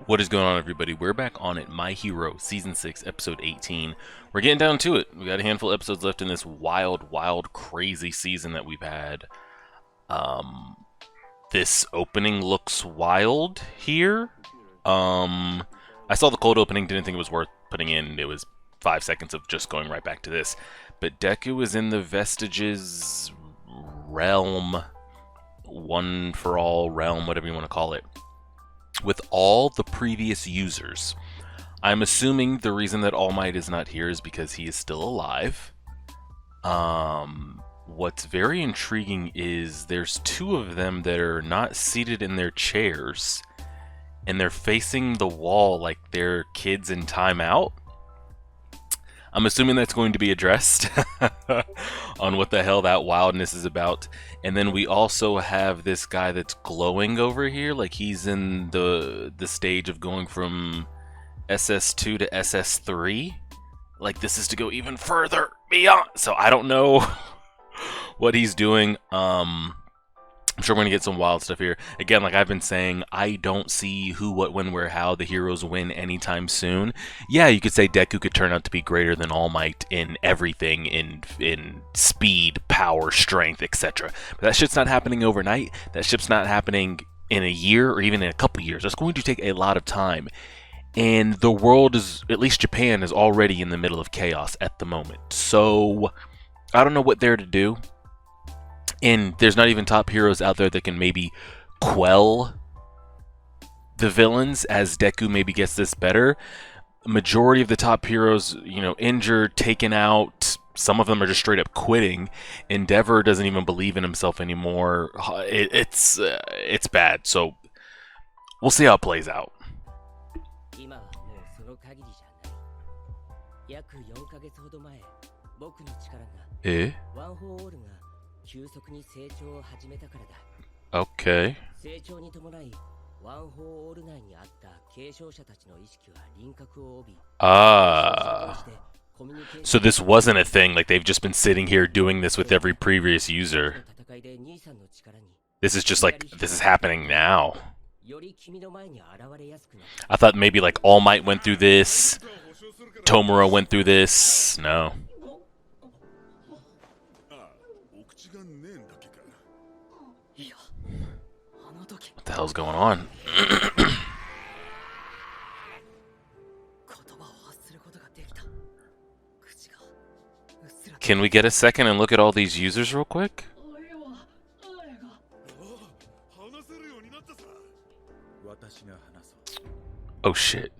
What is going on, everybody? We're back on it. My Hero, Season 6, Episode 18. We're getting down to it. We got a handful of episodes left in this wild, crazy season that we've had. This opening looks wild here. I saw the cold opening, didn't think it was worth putting in. It was 5 seconds of just going right back to this. But Deku is in the Vestiges realm, one for all realm, whatever you want to call it, with all the previous users. I'm assuming the reason that All Might is not here is because he is still alive. What's very intriguing is there's two of them that are not seated in their chairs, and they're facing the wall like they're kids in timeout. I'm assuming that's going to be addressed on what the hell that wildness is about. And then we also have this guy that's glowing over here, like he's in the stage of going from SS2 to SS3. Like this is to go even further beyond. So I don't know what he's doing. I'm sure we're going to get some wild stuff here. Again, like I've been saying, I don't see who, what, when, where, how the heroes win anytime soon. Yeah, you could say Deku could turn out to be greater than All Might in everything, in speed, power, strength, etc. But that shit's not happening overnight. That shit's not happening in a year or even in a couple years. That's going to take a lot of time. And the world is, at least Japan, is already in the middle of chaos at the moment. So, I don't know what they're to do. And there's not even top heroes out there that can maybe quell the villains as Deku maybe gets this better. Majority of the top heroes, you know, injured, taken out. Some of them are just straight up quitting. Endeavor doesn't even believe in himself anymore. It's bad. So we'll see how it plays out. Eh? Okay. So this wasn't a thing, like they've just been sitting here doing this with every previous user. This is just like, this is happening now. I thought maybe like All Might went through this, Tomura went through this. No. What the hell's going on? Can we get a second and look at all these users real quick? Oh shit.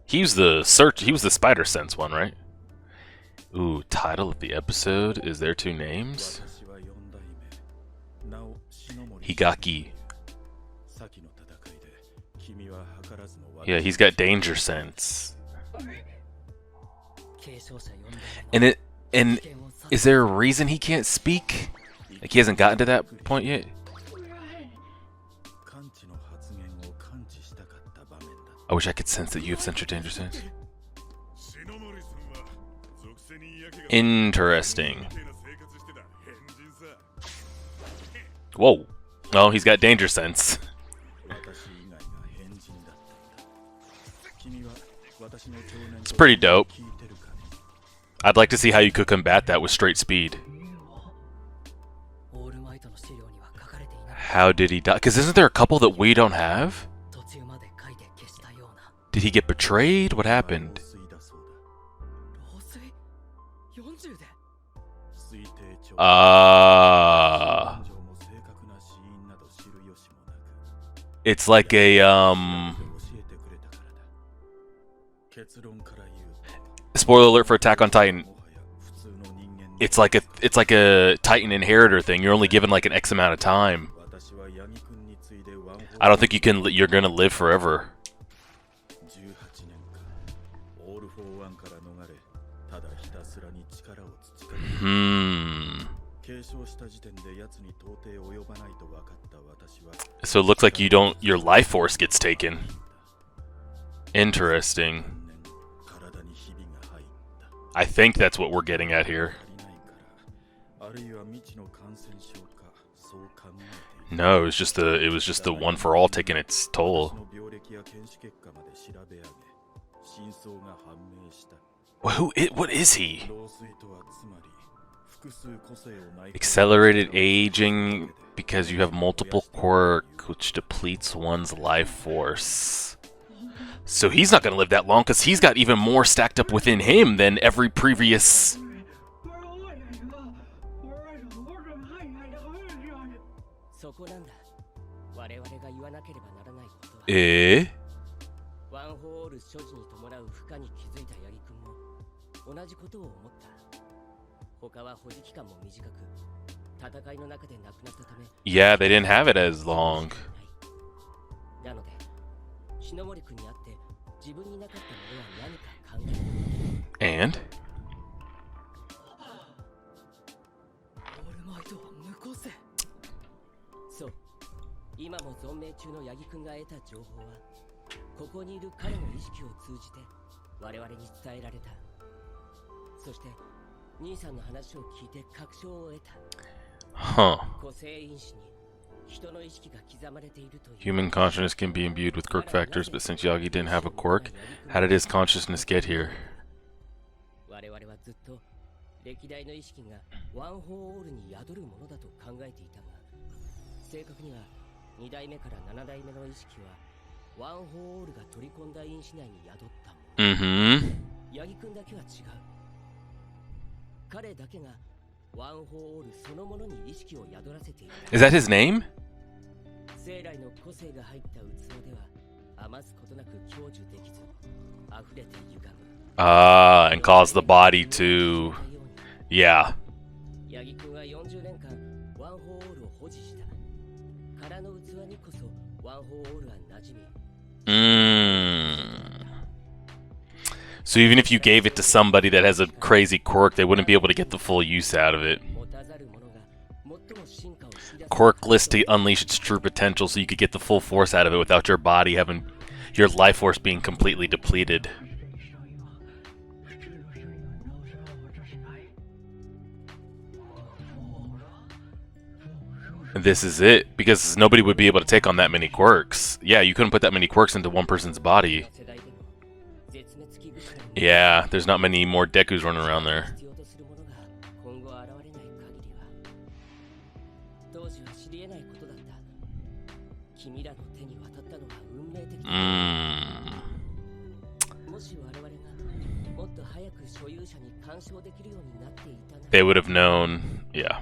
He was the Spider Sense one, right? Ooh, title of the episode. Is there two names? Higaki. Yeah, he's got danger sense. And is there a reason he can't speak? Like he hasn't gotten to that point yet? I wish I could sense that you have sensed your danger sense. Interesting. Whoa. Oh, he's got danger sense. It's pretty dope. I'd like to see how you could combat that with straight speed. How did he die? Because isn't there a couple that we don't have? Did he get betrayed? What happened? It's like a, spoiler alert for Attack on Titan. It's like a Titan inheritor thing. You're only given like an X amount of time. I don't think you're gonna live forever. So it looks like your life force gets taken. Interesting. I think that's what we're getting at here. No, it was just the one for all taking its toll. What is he? Accelerated aging because you have multiple quirk, which depletes one's life force. So he's not going to live that long because he's got even more stacked up within him than every previous. Eh? Yeah, they didn't have it as long. And? Huh. Human consciousness can be imbued with quirk factors, but since Yagi didn't have a quirk, how did his consciousness get here? Mm-hmm. Is that his name? And cause the body to... Yeah. So even if you gave it to somebody that has a crazy quirk, they wouldn't be able to get the full use out of it. Quirkless to unleash its true potential so you could get the full force out of it without your body having... your life force being completely depleted. This is it, because nobody would be able to take on that many quirks. Yeah, you couldn't put that many quirks into one person's body. Yeah, there's not many more Dekus running around there. They would have known, yeah.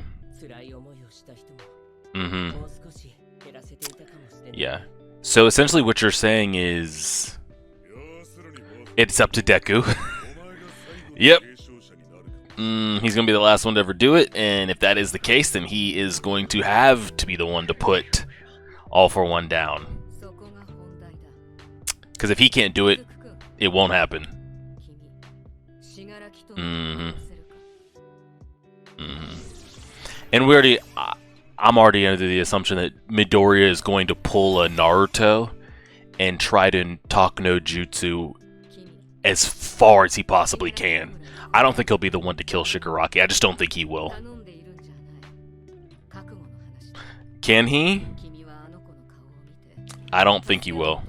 Mm-hmm. Yeah. So essentially what you're saying is... it's up to Deku. Yep. He's going to be the last one to ever do it, and if that is the case, then he is going to have to be the one to put All for One down. Because if he can't do it, it won't happen. And we already... I'm already under the assumption that Midoriya is going to pull a Naruto and try to talk no jutsu as far as he possibly can. I don't think he'll be the one to kill Shigaraki. I just don't think he will. Can he? I don't think he will.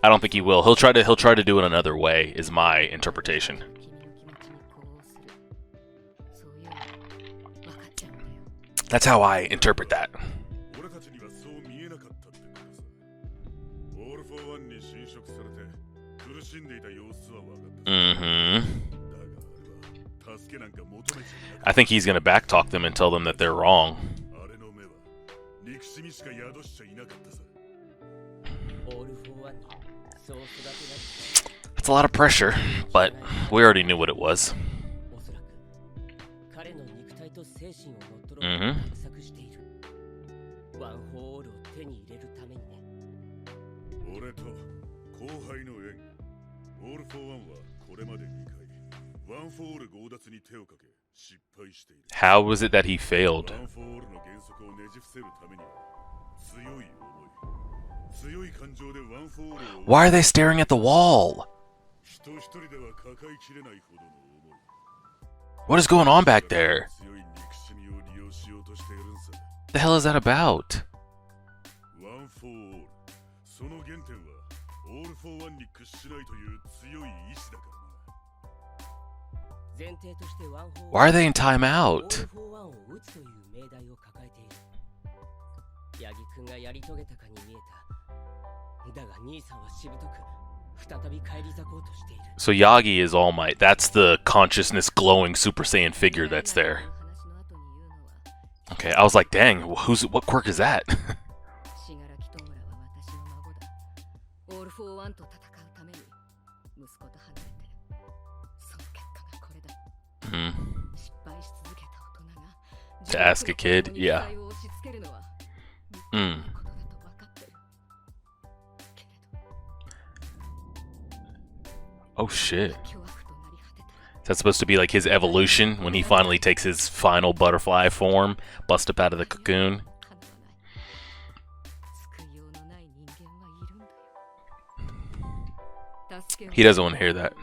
I don't think he will. He'll try to do it another way, is my interpretation. That's how I interpret that. I think he's gonna backtalk them and tell them that they're wrong. That's a lot of pressure, but we already knew what it was. How was it that he failed? Why are they staring at the wall? What is going on back there? The hell is that about? Why are they in timeout? So Yagi is All Might. That's the consciousness glowing Super Saiyan figure that's there. Okay, I was like, dang, what quirk is that? To ask a kid, yeah. Oh shit. That's supposed to be like his evolution when he finally takes his final butterfly form, bust up out of the cocoon. He doesn't want to hear that.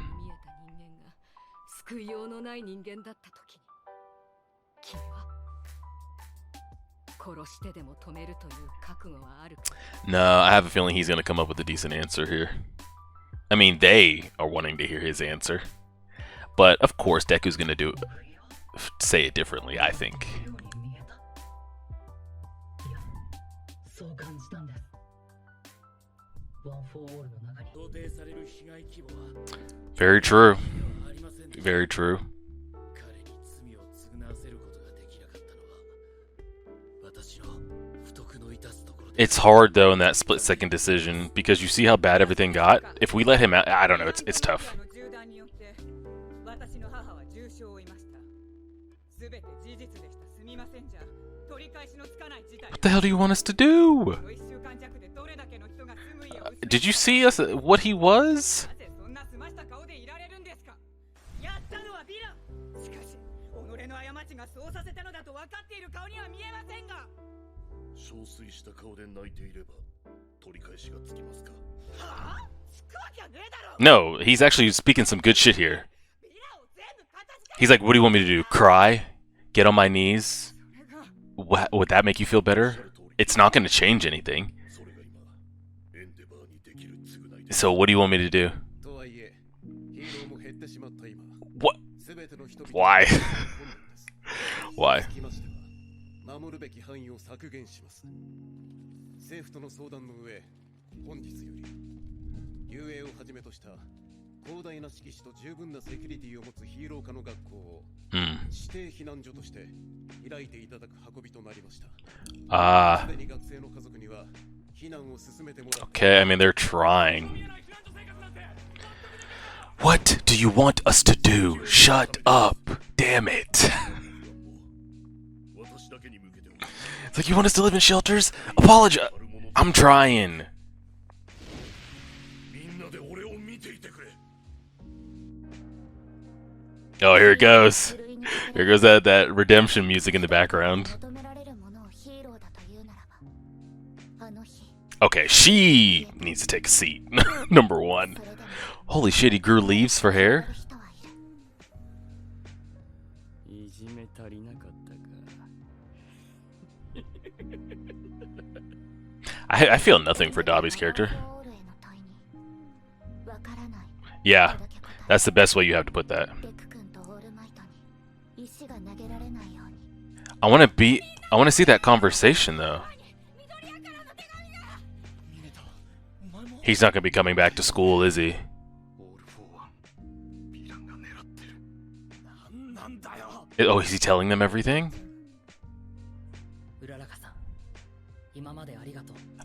No, I have a feeling he's going to come up with a decent answer here. I mean, they are wanting to hear his answer. But, of course, Deku's going to say it differently, I think. Very true. Very true. It's hard, though, in that split-second decision, because you see how bad everything got. If we let him out, I don't know, it's tough. What the hell do you want us to do? Did you see us what he was? No, he's actually speaking some good shit here. He's like, what do you want me to do? Cry? Get on my knees? Would that make you feel better? It's not going to change anything. So what do you want me to do? What? Why? Why? Okay, I mean, they're trying. What do you want us to do? Shut up. Damn it. It's like, you want us to live in shelters? Apologize. I'm trying. Oh, here it goes. Here goes that redemption music in the background. Okay, she needs to take a seat. Number one. Holy shit, he grew leaves for hair? I feel nothing for Dabi's character. Yeah, that's the best way you have to put that. I want to see that conversation though. He's not going to be coming back to school, is he? Oh, is he telling them everything?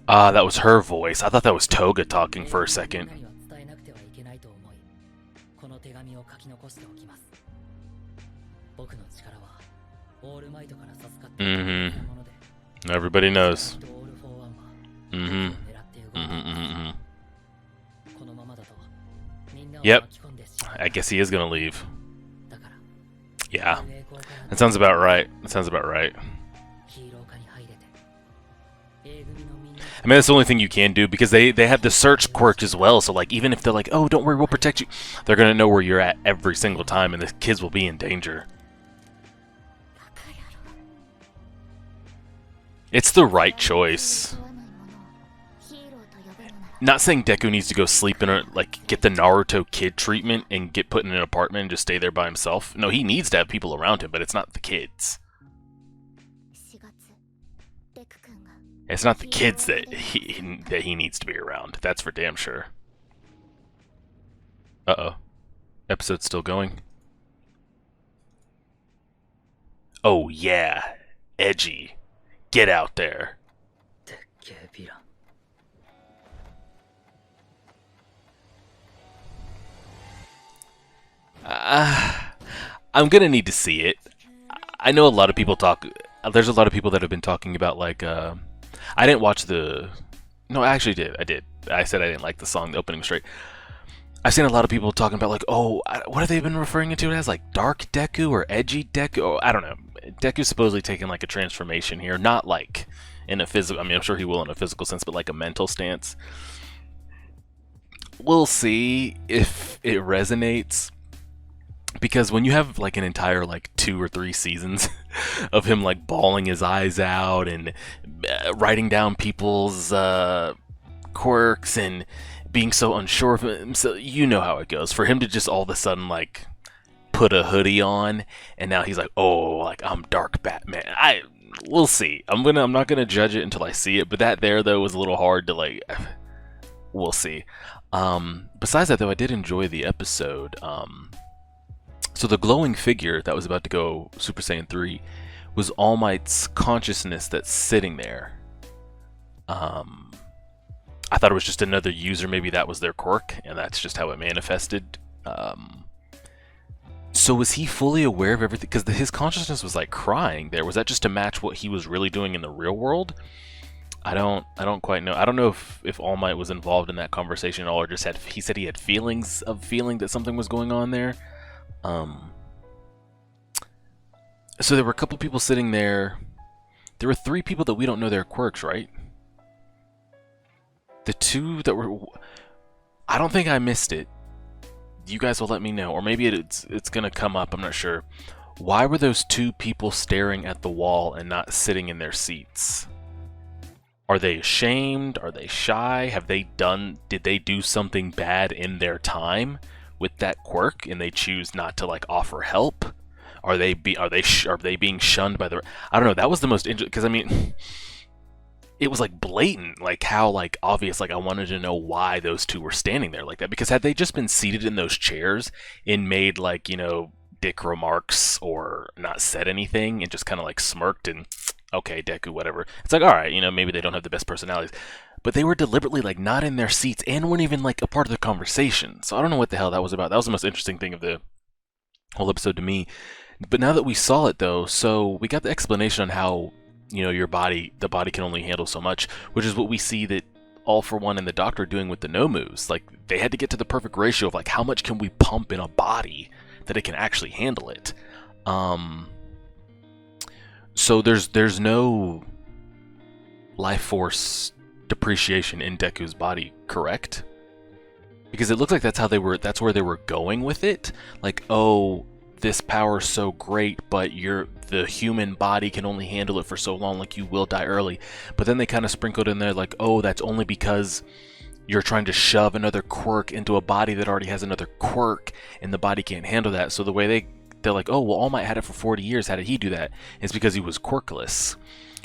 Ah, that was her voice. I thought that was Toga talking for a second. Mm-hmm. Everybody knows. Mm-hmm. Yep. I guess he is gonna leave. Yeah. That sounds about right. That sounds about right. I mean, that's the only thing you can do, because they have the search quirk as well, so like, even if they're like, oh, don't worry, we'll protect you, they're gonna know where you're at every single time, and the kids will be in danger. It's the right choice. Not saying Deku needs to go sleep in a, like, get the Naruto kid treatment and get put in an apartment and just stay there by himself. No, he needs to have people around him, but it's not the kids. It's not the kids that he needs to be around. That's for damn sure. Uh-oh. Episode's still going. Oh yeah. Edgy. Get out there. I'm gonna need to see it. I know a lot of people talk. There's a lot of people that have been talking about, like, I didn't watch the. No, I actually did. I did. I said I didn't like the song. The opening was straight. I've seen a lot of people talking about, like, oh, what have they been referring to it as? Like Dark Deku or Edgy Deku? Oh, I don't know. Deku's supposedly taking like a transformation here, not like in a physical. I mean, I'm sure he will in a physical sense, but like a mental stance. We'll see if it resonates. Because when you have like an entire like 2 or 3 seasons of him like bawling his eyes out and writing down people's quirks and being so unsure of him, so you know how it goes. For him to just all of a sudden like put a hoodie on and now he's like, oh, like I'm Dark Batman. We'll see. I'm not gonna judge it until I see it. But that there though was a little hard to like. We'll see. Besides that though, I did enjoy the episode. So the glowing figure that was about to go Super Saiyan 3 was All Might's consciousness that's sitting there. I thought it was just another user, maybe that was their quirk, and that's just how it manifested. So was he fully aware of everything? Because his consciousness was like crying there. Was that just to match what he was really doing in the real world? I don't quite know. I don't know if All Might was involved in that conversation at all, or just he said he had feelings of feeling that something was going on there. So there were a couple people sitting there. There were 3 people that we don't know their quirks, right? The 2 that were... I don't think I missed it. You guys will let me know. Or maybe it's gonna come up, I'm not sure. Why were those 2 people staring at the wall and not sitting in their seats? Are they ashamed? Are they shy? Did they do something bad in their time with that quirk and they choose not to like offer help? Are they being shunned by the... I don't know, that was the most interesting, because I mean it was like blatant, like how like obvious, like I wanted to know why those 2 were standing there like that, because had they just been seated in those chairs and made like, you know, dick remarks or not said anything and just kind of like smirked and okay, Deku, whatever, it's like, all right, you know, maybe they don't have the best personalities. But they were deliberately like not in their seats and weren't even like a part of the conversation. So I don't know what the hell that was about. That was the most interesting thing of the whole episode to me. But now that we saw it though, so we got the explanation on how, you know, the body can only handle so much, which is what we see that All For One and the Doctor are doing with the Nomus. Like they had to get to the perfect ratio of like how much can we pump in a body that it can actually handle it. So there's no life force depreciation in Deku's body, correct? Because it looks like that's where they were going with it. Like, oh, this power's so great, but the human body can only handle it for so long, like you will die early. But then they kind of sprinkled in there like, oh, that's only because you're trying to shove another quirk into a body that already has another quirk, and the body can't handle that. So the way they're like, oh, well, All Might had it for 40 years. How did he do that? It's because he was quirkless.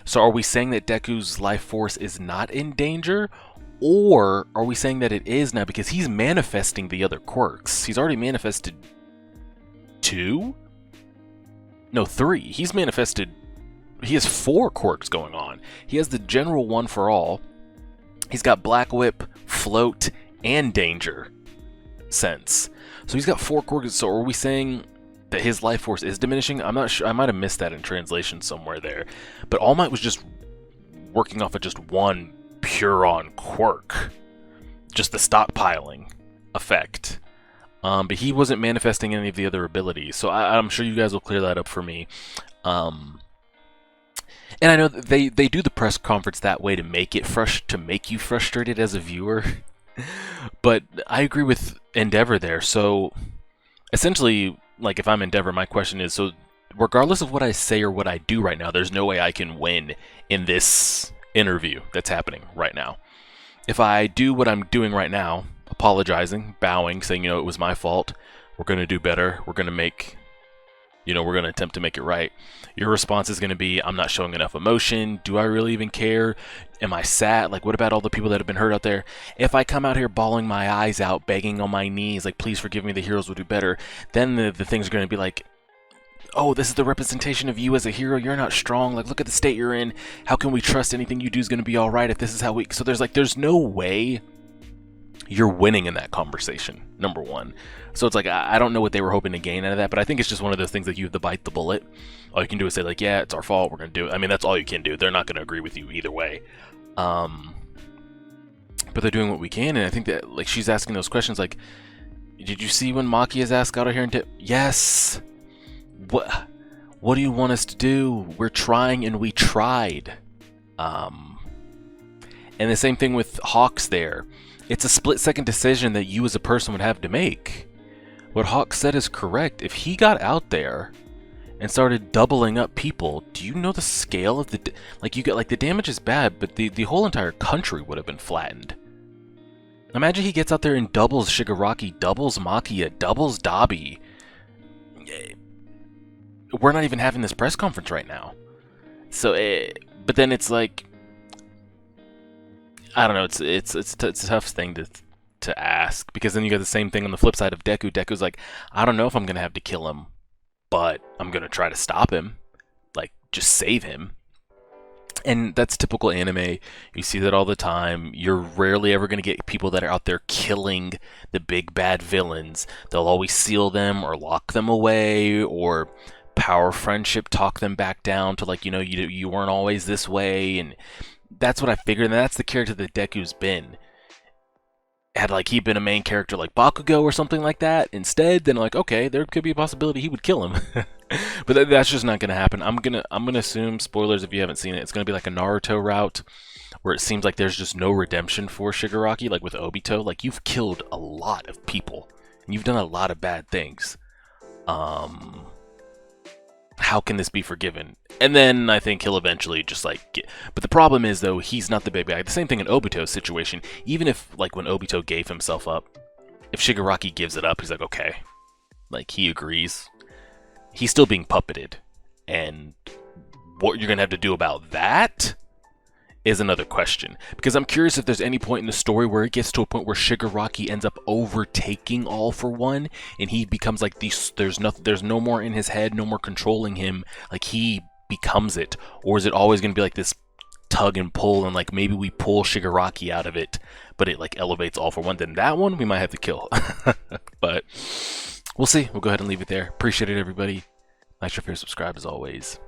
So are we saying that Deku's life force is not in danger? Or are we saying that it is now because he's manifesting the other quirks? He's already manifested 2? No, 3. He's manifested... He has 4 quirks going on. He has the general one for all. He's got Black Whip, Float, and Danger Sense. So he's got 4 quirks. So are we saying that his life force is diminishing? I'm not sure. I might have missed that in translation somewhere there. But All Might was just working off of just one Puron quirk. Just the stockpiling effect. But he wasn't manifesting any of the other abilities. So I'm sure you guys will clear that up for me. And I know that they do the press conference that way to make it to make you frustrated as a viewer. But I agree with Endeavor there. So essentially, like if I'm Endeavor, my question is, so regardless of what I say or what I do right now, there's no way I can win in this interview that's happening right now. If I do what I'm doing right now, apologizing, bowing, saying, it was my fault, we're going to do better, we're going to make, we're going to attempt to make it right, your response is going to be, I'm not showing enough emotion, do I really even care, am I sad, like what about all the people that have been hurt out there? If I come out here bawling my eyes out, begging on my knees, like please forgive me, the heroes will do better, then the things are going to be like, oh, this is the representation of you as a hero, you're not strong, like look at the state you're in, how can we trust anything you do is going to be alright if this is how we... So there's no way you're winning in that conversation, number one. So it's like, I don't know what they were hoping to gain out of that, but I think it's just one of those things that you have to bite the bullet. All you can do is say like, yeah, it's our fault, we're going to do it. I mean, that's all you can do. They're not going to agree with you either way. But they're doing what we can, and I think that, like, she's asking those questions like, did you see when Maki is asked out of here and yes! What do you want us to do? We're trying and we tried. And the same thing with Hawks there. It's a split-second decision that you as a person would have to make. What Hawks said is correct. If he got out there and started doubling up people, do you know the scale of the... the damage is bad, but the whole entire country would have been flattened. Imagine he gets out there and doubles Shigaraki, doubles Makia, doubles Dabi. We're not even having this press conference right now. So, but then it's like... I don't know, it's a tough thing to ask, because then you got the same thing on the flip side of Deku. Deku's like, I don't know if I'm gonna have to kill him, but I'm gonna try to stop him, like just save him. And that's typical anime. You see that all the time. You're rarely ever gonna get people that are out there killing the big bad villains. They'll always seal them or lock them away or power friendship talk them back down to like, you weren't always this way. And that's what I figured, and that's the character that Deku's been. Had like he been a main character like Bakugo or something like that instead, then like, okay, there could be a possibility he would kill him. But that's just not gonna happen. I'm gonna assume, spoilers if you haven't seen it, it's gonna be like a Naruto route where it seems like there's just no redemption for Shigaraki, like with Obito. Like, you've killed a lot of people and you've done a lot of bad things. How can this be forgiven? And then I think he'll eventually just like get... But the problem is, though, he's not the big guy. The same thing in Obito's situation. Even if, like, when Obito gave himself up, if Shigaraki gives it up, he's like, okay. Like, he agrees. He's still being puppeted. And what you're going to have to do about that is another question. Because I'm curious if there's any point in the story where it gets to a point where Shigaraki ends up overtaking All for One, and he becomes like there's no more in his head, no more controlling him, like he becomes it. Or is it always going to be like this tug and pull, and like maybe we pull Shigaraki out of it, but it like elevates All for One? Then that one we might have to kill. But we'll see. We'll go ahead and leave it there. Appreciate it, everybody. Like, share, subscribe as always.